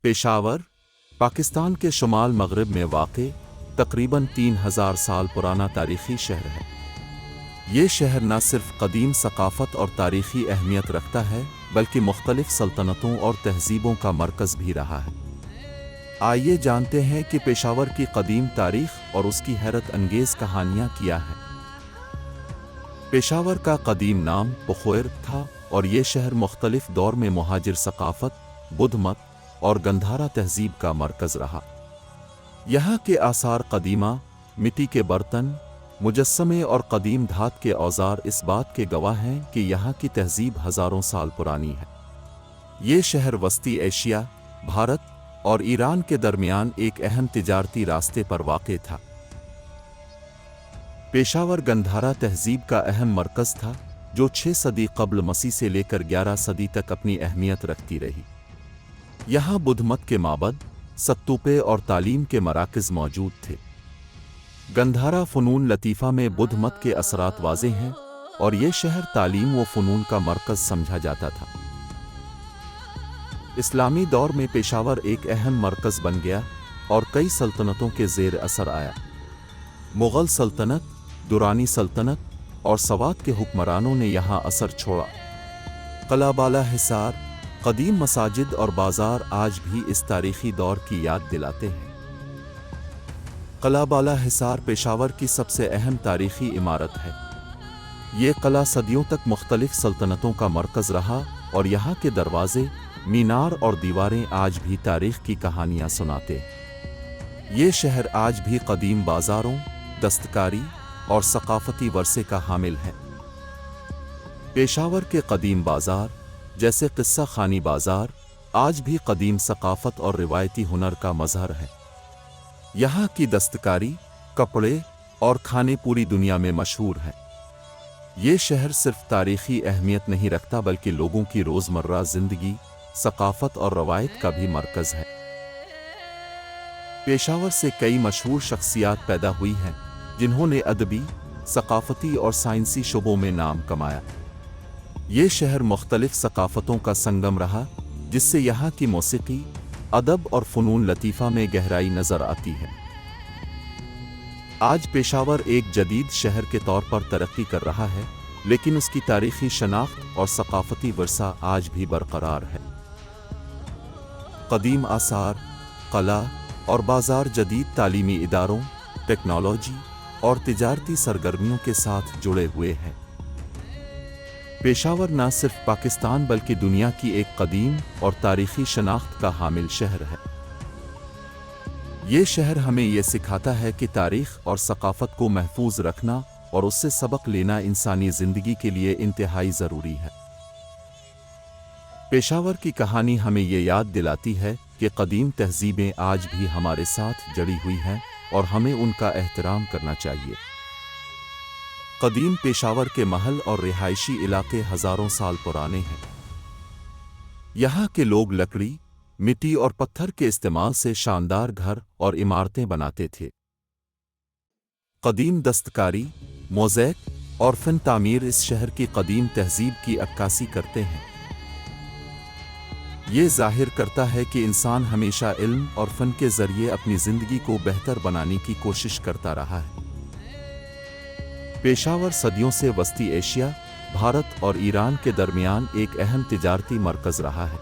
पेशावर पाकिस्तान के शुमाल मगरब में वाक़े तकरीबन 3000 साल पुराना तारीख़ी शहर है। ये शहर न सिर्फ कदीम सकाफ़त और तारीख़ी अहमियत रखता है बल्कि मुख्तलिफ़ सल्तनतों और तहज़ीबों का मरकज़ भी रहा है। आइए जानते हैं कि पेशावर की कदीम तारीख़ और उसकी हैरत अंगेज़ कहानियाँ क्या हैं। पेशावर का कदीम नाम पुखोर था और ये शहर मुख्तलिफ़ दौर में मुहाजिर सकाफ़त, बुद्ध मत और गंधारा तहज़ीब का मरकज़ रहा। यहाँ के आसार कदीमा, मिट्टी के बर्तन, मुजस्समे और कदीम धात के औज़ार इस बात के गवाह हैं कि यहाँ की तहज़ीब हज़ारों साल पुरानी है। ये शहर वस्ती एशिया, भारत और ईरान के दरमियान एक अहम तिजारती रास्ते पर वाक़े था। पेशावर गंधारा तहज़ीब का अहम मरकज़ था जो 6 सदी क़ब्ल मसीह से लेकर 11 सदी तक अपनी अहमियत रखती रही। यहाँ बुद्ध मत के माबद, सत्तूपे और तालीम के मराकज़ मौजूद थे। गंधारा फ़नून लतीफ़ा में बुद्ध मत के असरात वाज़ेह हैं और ये शहर तालीम व फ़नून का मरकज़ समझा जाता था। इस्लामी दौर में पेशावर एक अहम मरकज़ बन गया और कई सल्तनतों के ज़ेर असर आया। मुग़ल सल्तनत, दुरानी सल्तनत और सवात के हुक्मरानों ने यहाँ असर छोड़ा। कलाबाला हिसार, कदीम मसाजिद और बाज़ार आज भी इस तारीख़ी दौर की याद दिलाते हैं। कलाबाला हिसार पेशावर की सबसे अहम तारीख़ी इमारत है। ये किला सदियों तक मुख्तलिफ़ सल्तनतों का मरकज़ रहा और यहाँ के दरवाज़े, मीनार और दीवारें आज भी तारीख़ की कहानियाँ सुनाते हैं। ये शहर आज भी कदीम बाज़ारों, दस्तकारी और सकाफ़ती वरसे का हामिल है। पेशावर के कदीम बाज़ार जैसे किस्सा खानी बाज़ार आज भी कदीम सकाफ़त और रिवायती हुनर का मज़हर है। यहाँ की दस्तकारी, कपड़े और खाने पूरी दुनिया में मशहूर हैं। ये शहर सिर्फ तारीख़ी अहमियत नहीं रखता बल्कि लोगों की रोज़मर्रा ज़िंदगी, सकाफ़त और रवायत का भी मरकज़ है। पेशावर से कई मशहूर शख्सियात पैदा हुई हैं जिन्होंने अदबी, सकाफ़ती और साइंसी शोबों में नाम कमाया। ये शहर मुख्तलिफ़ सकाफ़तों का संगम रहा जिससे यहाँ की मौसीक़ी, अदब और फ़नून लतीफ़ा में गहराई नज़र आती है। आज पेशावर एक जदीद शहर के तौर पर तरक्की कर रहा है लेकिन उसकी तारीख़ी शनाख्त और सकाफ़ती वर्सा आज भी बरक़रार है। कदीम आसार, कला और बाज़ार जदीद तालीमी इदारों, टेक्नोलॉजी और तिजारती सरगर्मियों के साथ जुड़े हुए हैं। पेशावर न सिर्फ पाकिस्तान बल्कि दुनिया की एक कदीम और तारीख़ी शनाख्त का हामिल शहर है। ये शहर हमें ये सिखाता है कि तारीख़ और सकाफ़त को महफूज रखना और उससे सबक लेना इंसानी ज़िंदगी के लिए इंतहाई ज़रूरी है। पेशावर की कहानी हमें ये याद दिलाती है कि कदीम तहज़ीबें आज भी हमारे साथ जड़ी हुई हैं और हमें उनका एहतराम करना चाहिए। कदीम पेशावर के महल और रिहायशी इलाके हज़ारों साल पुराने हैं। यहाँ के लोग लकड़ी, मिट्टी और पत्थर के इस्तेमाल से शानदार घर और इमारतें बनाते थे। कदीम दस्तकारी, मोज़ेक और फ़न तामीर इस शहर की कदीम तहज़ीब की अक्कासी करते हैं। ये ज़ाहिर करता है कि इंसान हमेशा इल्म और फ़न के ज़रिए अपनी ज़िंदगी को बेहतर बनाने की कोशिश करता रहा है। पेशावर सदियों से वस्ती एशिया, भारत और ईरान के दरमियान एक अहम तिजारती मरकज़ रहा है।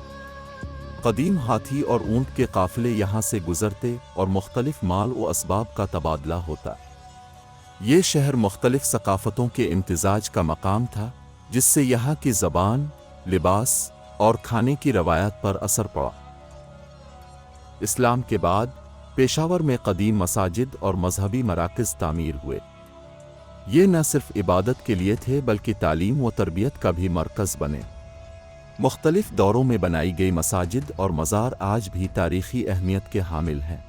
कदीम हाथी और ऊँट के काफ़िले यहाँ से गुज़रते और मुख्तलिफ़ माल व असबाब का तबादला होता। ये शहर मुख्तलिफ़ सकाफ़तों के इम्तिज़ाज का मकाम था जिससे यहाँ की ज़बान, लिबास और खाने की रवायत पर असर पड़ा। इस्लाम के बाद पेशावर में कदीम मसाजिद और मजहबी मराकज़ तामीर हुए। ये न सिर्फ इबादत के लिए थे बल्कि तालीम व तरबियत का भी मरकज़ बने। मुख्तलिफ़ दौरों में बनाई गई मसाजिद और मज़ार आज भी तारीख़ी अहमियत के हामिल हैं।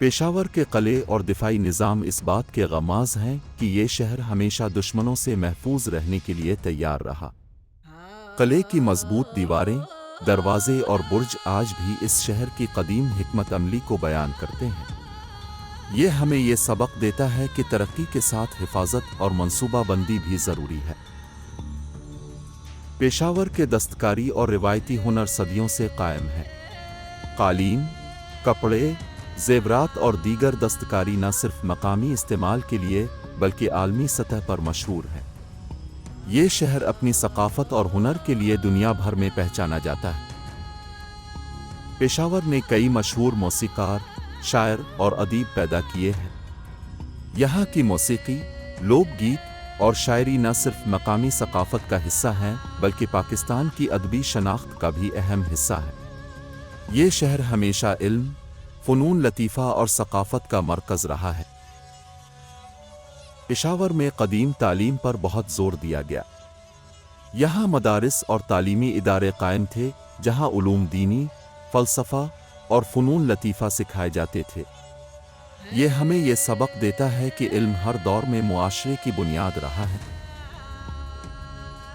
पेशावर के क़िले और दिफ़ाई निज़ाम इस बात के गमाज़ हैं कि ये शहर हमेशा दुश्मनों से महफूज रहने के लिए तैयार रहा। क़िले की मज़बूत दीवारें, दरवाज़े और बुर्ज आज भी इस शहर की कदीम हिकमत अमली को बयान करते हैं। ये हमें ये सबक देता है कि तरक्की के साथ हिफाजत और मंसूबाबंदी भी ज़रूरी है। पेशावर के दस्तकारी और रिवायती हुनर सदियों से कायम है। कालीन, कपड़े, जेवरात और दीगर दस्तकारी न सिर्फ मकामी इस्तेमाल के लिए बल्कि आलमी सतह पर मशहूर है। ये शहर अपनी सकाफत और हुनर के लिए दुनिया भर में पहचाना जाता है। पेशावर ने कई मशहूर मौसीकार, शायर और अदीब पैदा किए हैं। यहाँ की मौसीकी, लोकगीत और शायरी न सिर्फ मकामी सकाफत का हिस्सा हैं बल्कि पाकिस्तान की अदबी शनाख्त का भी अहम हिस्सा है। ये शहर हमेशा इल्म, फ़नून लतीफ़ा और सकाफत का मरकज़ रहा है। पेशावर में कदीम तालीम पर बहुत जोर दिया गया। यहाँ मदारिस और तालीमी इदारे कायम थे जहाँ उलूम दीनी, फ़लसफ़ा और फ़नून लतीफ़ा सिखाए जाते थे। ये हमें ये सबक देता है कि इल्म हर दौर में मुआशरे की बुनियाद रहा है।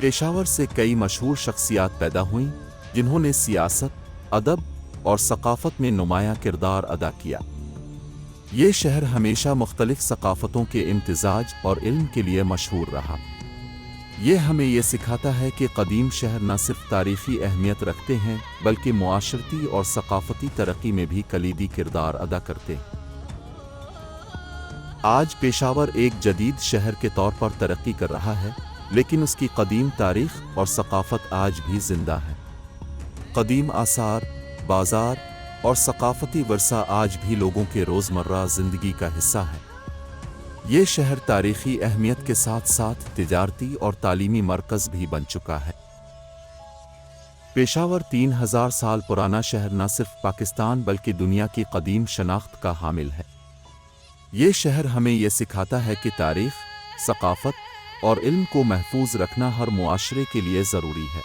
पेशावर से कई मशहूर शख्सियात पैदा हुईं जिन्होंने सियासत, अदब और सकाफत में नुमायां किरदार अदा किया। ये शहर हमेशा मुख्तलिफ सकाफतों के इम्तिजाज और इल्म के लिए मशहूर रहा। ये हमें ये सिखाता है कि कदीम शहर न सिर्फ तारीख़ी अहमियत रखते हैं बल्कि मुआशरती और सकाफती तरक्की में भी कलीदी किरदार अदा करते हैं। आज पेशावर एक जदीद शहर के तौर पर तरक्की कर रहा है, लेकिन उसकी कदीम तारीख़ और सकाफत आज भी जिंदा है। कदीम आसार, बाजार और सकाफती वर्सा आज भी लोगों के रोज़मर्रा ज़िंदगी का हिस्सा है। ये शहर तारीख़ी अहमियत के साथ साथ तिजारती और तालीमी मरकज़ भी बन चुका है। पेशावर 3000 साल पुराना शहर न सिर्फ पाकिस्तान बल्कि दुनिया की कदीम शनाख्त का हामिल है। ये शहर हमें यह सिखाता है कि तारीख़, सकाफत और इल्म को महफूज रखना हर मुआशरे के लिए ज़रूरी है।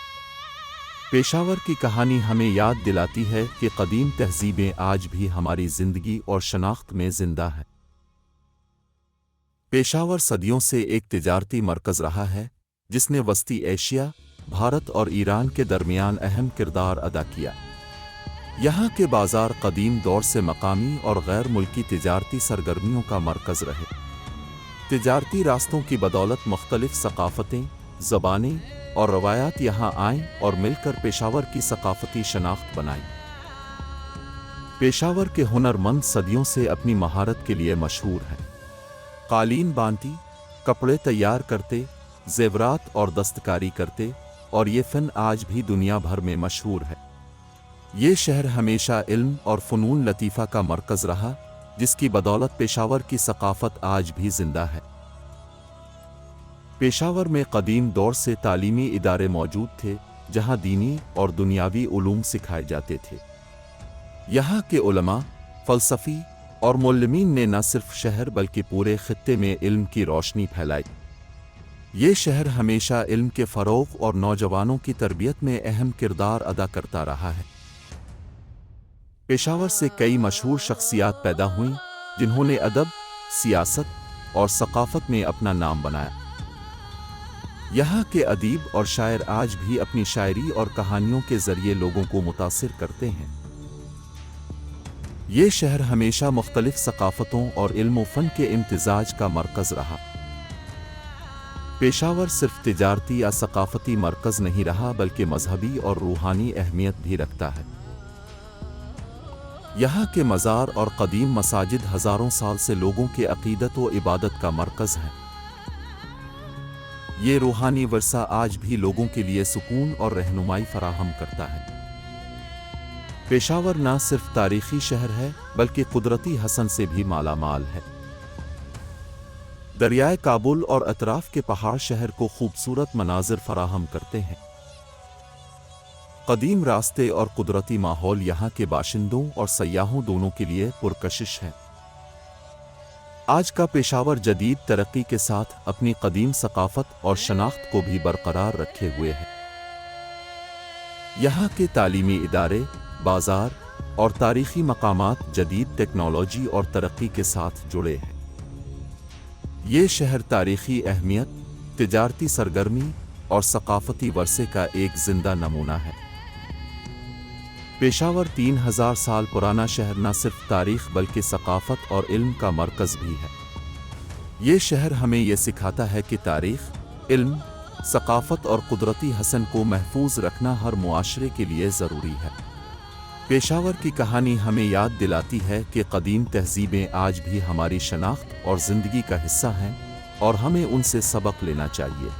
पेशावर की कहानी हमें याद दिलाती है कि कदीम तहज़ीबें आज भी हमारी ज़िंदगी और शनाख्त में ज़िंदा है। पेशावर सदियों से एक तिजारती मरकज़ रहा है जिसने वस्ती एशिया, भारत और ईरान के दरमियान अहम किरदार अदा किया। यहाँ के बाज़ार कदीम दौर से मकामी और गैर मुल्की तिजारती सरगर्मियों का मरकज़ रहे। तिजारती रास्तों की बदौलत मुख्तलिफ सकाफ़तें, ज़बानें और रवायात यहाँ आईं और मिलकर पेशावर की सकाफती शनाख्त बनाई। पेशावर के हुनरमंद सदियों से अपनी महारत के लिए मशहूर हैं। कालीन बांती, कपड़े तैयार करते, ज़ेवरात और दस्तकारी करते और ये फ़न आज भी दुनिया भर में मशहूर है। ये शहर हमेशा इल्म और फ़नून लतीफ़ा का मरकज़ रहा, जिसकी बदौलत पेशावर की सकाफत आज भी जिंदा है। पेशावर में कदीम दौर से तालीमी इदारे मौजूद थे जहाँ दीनी और दुनियावी उलूम सिखाए जाते थे। यहाँ के उलमा, फ़लसफ़ी और मुअल्लिमीन ने न सिर्फ शहर बल्कि पूरे खित्ते में इल्म की रोशनी फैलाई। ये शहर हमेशा इल्म के फ़रोग़ और नौजवानों की तरबियत में अहम किरदार अदा करता रहा है। पेशावर से कई मशहूर शख्सियात पैदा हुईं जिन्होंने अदब, सियासत और सकाफत में अपना नाम बनाया। यहाँ के अदीब और शायर आज भी अपनी शायरी और कहानियों के ज़रिए लोगों को मुतासिर करते हैं। ये शहर हमेशा मुख्तलिफ सकाफतों और इल्म व फ़न के इम्तिजाज का मरकज़ रहा। पेशावर सिर्फ तिजारती या सकाफती मरकज़ नहीं रहा बल्कि मजहबी और रूहानी अहमियत भी रखता है। यहाँ के मज़ार और कदीम मसाजिद हज़ारों साल से लोगों के अक़ीदत व इबादत का मरकज़ है। ये रूहानी वर्सा आज भी लोगों के लिए सुकून और रहनुमाई फराहम करता है। पेशावर न सिर्फ तारीख़ी शहर है बल्कि कुदरती हसन से भी माला माल है। दरियाए काबुल और अतराफ़ के पहाड़ शहर को खूबसूरत मनाज़िर फराहम करते हैं। कदीम रास्ते और कुदरती माहौल यहाँ के बाशिंदों और सयाहों दोनों के लिए पुरकशिश है। आज का पेशावर जदीद तरक्की के साथ अपनी कदीम सकाफत और शनाख्त को भी बरकरार रखे हुए है। यहाँ के तालीमी इदारे, बाजार और तारीख़ी मकामात जदीद टेक्नोलॉजी और तरक्की के साथ जुड़े हैं। ये शहर तारीख़ी अहमियत, तिजारती सरगर्मी और सकाफती वर्से का एक जिंदा नमूना है। पेशावर 3000 साल पुराना शहर न सिर्फ तारीख़ बल्कि सकाफत और इल्म का मरकज़ भी है। ये शहर हमें यह सिखाता है कि तारीख़, इल्म, सकाफत और कुदरती हसन को महफूज रखना हर मुआशरे के लिए ज़रूरी है। पेशावर की कहानी हमें याद दिलाती है कि कदीम तहजीबें आज भी हमारी शनाख्त और ज़िंदगी का हिस्सा हैं और हमें उनसे सबक लेना चाहिए।